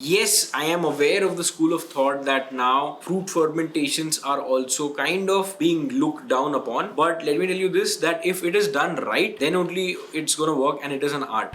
Yes, I am aware of the school of thought that now fruit fermentations are also kind of being looked down upon. But let me tell you this, that if it is done right, then only it's gonna work, and it is an art.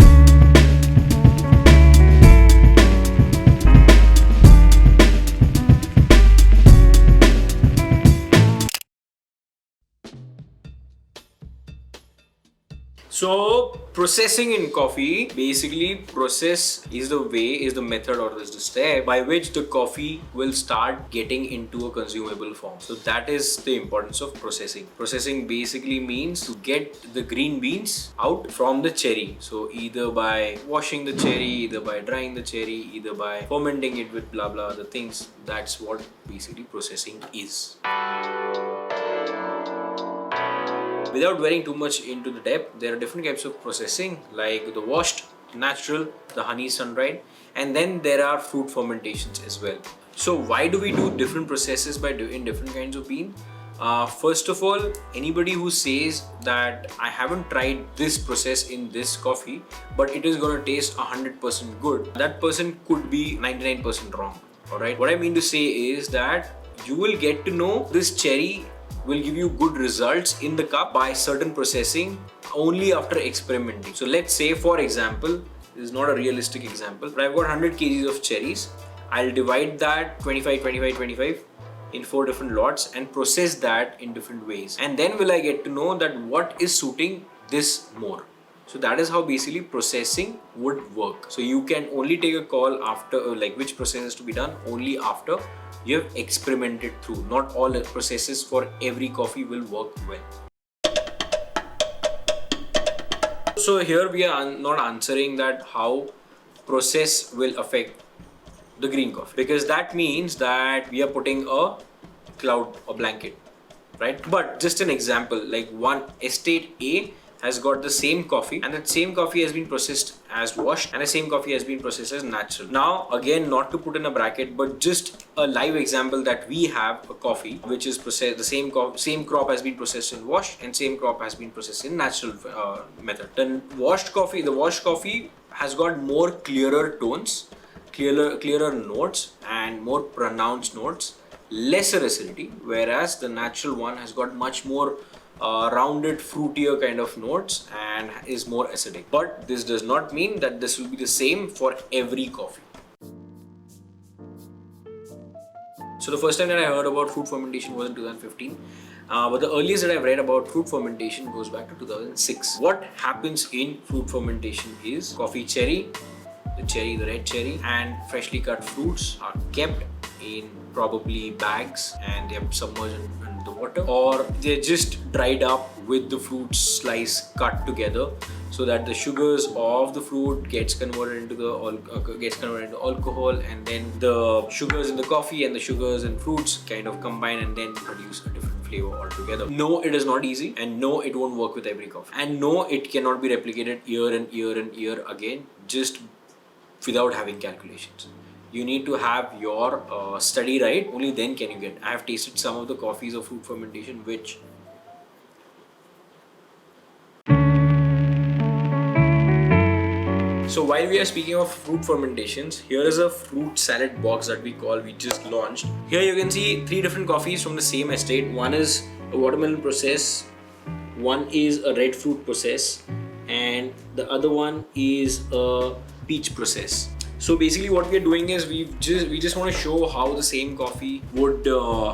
So processing in coffee, basically process is the way, is the method, or is the step by which the coffee will start getting into a consumable form. So that is the importance of processing. Processing basically means to get the green beans out from the cherry. So either by washing the cherry, either by drying the cherry, either by fermenting it with blah blah other things. That's what basically processing is. Without getting too much into the depth, there are different types of processing, like the washed, natural, the honey sun-dried, and then there are fruit fermentations as well. So why do we do different processes by doing different kinds of bean? First of all, anybody who says that I haven't tried this process in this coffee, but it is gonna taste 100% good, that person could be 99% wrong. Alright, what I mean to say is that you will get to know this cherry will give you good results in the cup by certain processing only after experimenting. So let's say, for example, this is not a realistic example, but I've got 100 kgs of cherries. I'll divide that 25, 25, 25 in 4 different lots and process that in different ways. And then will I get to know that what is suiting this more. So that is how basically processing would work. So you can only take a call after like which process is to be done only after you have experimented through. Not all processes for every coffee will work well. So here we are not answering that how process will affect the green coffee, because that means that we are putting a cloud or blanket, right? But just an example, like one estate A has got the same coffee, and that same coffee has been processed as washed, and the same coffee has been processed as natural. Now again, not to put in a bracket, but just a live example that we have a coffee which is processed, the same crop has been processed in washed, and same crop has been processed in natural method. The washed coffee has got more clearer tones, clearer notes, and more pronounced notes, lesser acidity, whereas the natural one has got much more rounded, fruitier kind of notes and is more acidic. But this does not mean that this will be the same for every coffee. So the first time that I heard about fruit fermentation was in 2015. But the earliest that I've read about fruit fermentation goes back to 2006. What happens in fruit fermentation is coffee cherry, the red cherry, and freshly cut fruits are kept in probably bags and they are submerged in the water, or they're just dried up with the fruit slice cut together, so that the sugars of the fruit gets converted into alcohol, and then the sugars in the coffee and the sugars in fruits kind of combine and then produce a different flavor altogether. No, it is not easy, and no, it won't work with every coffee, and no, it cannot be replicated year and year and year again just without having calculations. You need to have your study right, only then can you get. I have tasted some of the coffees of fruit fermentation which So while we are speaking of fruit fermentations, here is a fruit salad box that we just launched. Here you can see 3 different coffees from the same estate. One is a watermelon process, one is a red fruit process, and the other one is a peach process. So basically what we are doing is we just want to show how the same coffee would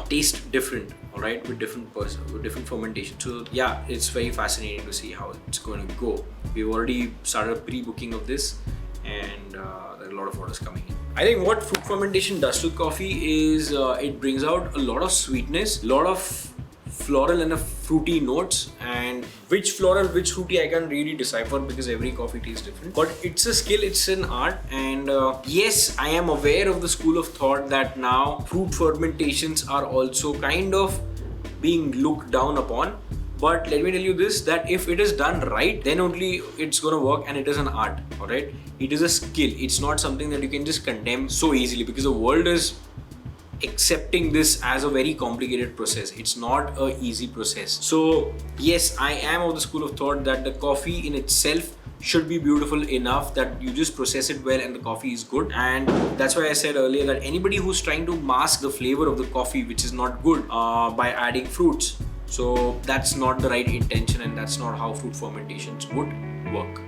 taste different, alright, with different fermentation. So yeah, it's very fascinating to see how it's going to go. We've already started a pre-booking of this, and there are a lot of orders coming in. I think what fruit fermentation does to coffee is it brings out a lot of sweetness, a lot of floral and fruity notes, and which floral, which fruity I can't really decipher because every coffee tastes different. But it's a skill, it's an art, and yes, I am aware of the school of thought that now fruit fermentations are also kind of being looked down upon. But let me tell you this, that if it is done right, then only it's gonna work, and it is an art, alright? It is a skill, it's not something that you can just condemn so easily, because the world is accepting this as a very complicated process. It's not a easy process. So yes, I am of the school of thought that the coffee in itself should be beautiful enough that you just process it well and the coffee is good. And that's why I said earlier that anybody who's trying to mask the flavor of the coffee, which is not good, by adding fruits, so that's not the right intention, and that's not how fruit fermentations would work.